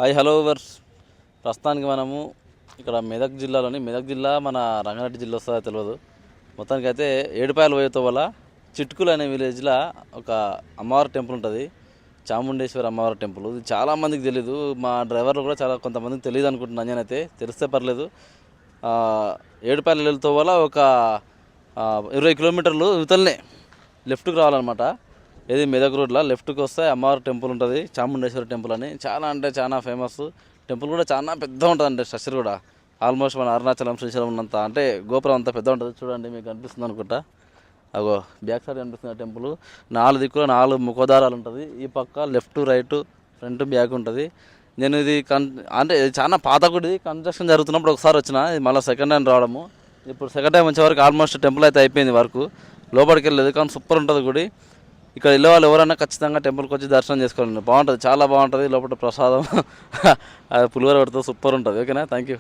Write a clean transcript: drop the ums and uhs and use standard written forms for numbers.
Hi hello verse. ప్రస్తుతానికి మనము ఇక్కడ మెదక్ జిల్లా మన రంగారెడ్డి జిల్లా వస్తుందో తెలియదు. మొత్తానికి అయితే ఏడుపాయల పోయేతో వల్ల చిట్కులు అనే విలేజ్లో ఒక అమ్మవారి టెంపుల్ ఉంటుంది. చాముండేశ్వరి అమ్మవారి టెంపుల్. ఇది చాలామందికి తెలీదు. మా డ్రైవర్లు కూడా కొంతమందికి తెలియదు అనుకుంటున్నాను. నేనైతే తెలిస్తే పర్లేదు. ఏడుపాయల వెళ్తూ వల్ల ఒక 20 కిలోమీటర్లు ఇవతలనే లెఫ్ట్కి రావాలన్నమాట. ఇది మెదక్ రోడ్లో లెఫ్ట్కి వస్తే అమ్మవారి టెంపుల్ ఉంటుంది, చాముండేశ్వరి టెంపుల్ అని. చాలా అంటే చాలా ఫేమస్ టెంపుల్. కూడా చాలా పెద్ద ఉంటుంది అంటే స్ట్రక్చర్ కూడా ఆల్మోస్ట్ మన అరుణాచలం శ్రీశైలం ఉన్నంత అంటే గోపురం అంత పెద్ద ఉంటుంది. చూడండి, మీకు కనిపిస్తుంది అనుకుంటా. అగో బ్యాక్ సైడ్ కనిపిస్తుంది టెంపుల్. 4 దిక్కులో 4 ముఖద్వారాలు ఉంటుంది. ఈ పక్క లెఫ్ట్ రైట్ ఫ్రంట్ బ్యాక్ ఉంటుంది. నేను ఇది అంటే చాలా పాత గుడి కన్స్ట్రక్షన్ జరుగుతున్నప్పుడు ఒకసారి వచ్చిన, ఇది మళ్ళీ సెకండ్ టైం రావడము. ఇప్పుడు సెకండ్ టైం వచ్చే వరకు ఆల్మోస్ట్ టెంపుల్ అయితే అయిపోయింది వరకు. లోపలికి వెళ్ళలేదు కానీ సూపర్ ఉంటుంది గుడి. ఇక్కడ వెళ్ళే వాళ్ళు ఎవరైనా ఖచ్చితంగా టెంపుల్కి వచ్చి దర్శనం చేసుకోవాలండి. బాగుంటుంది, చాలా బాగుంటుంది. లోపల ప్రసాదం పులిహోర పెడితే సూపర్ ఉంటుంది. ఓకేనా, థ్యాంక్ యూ.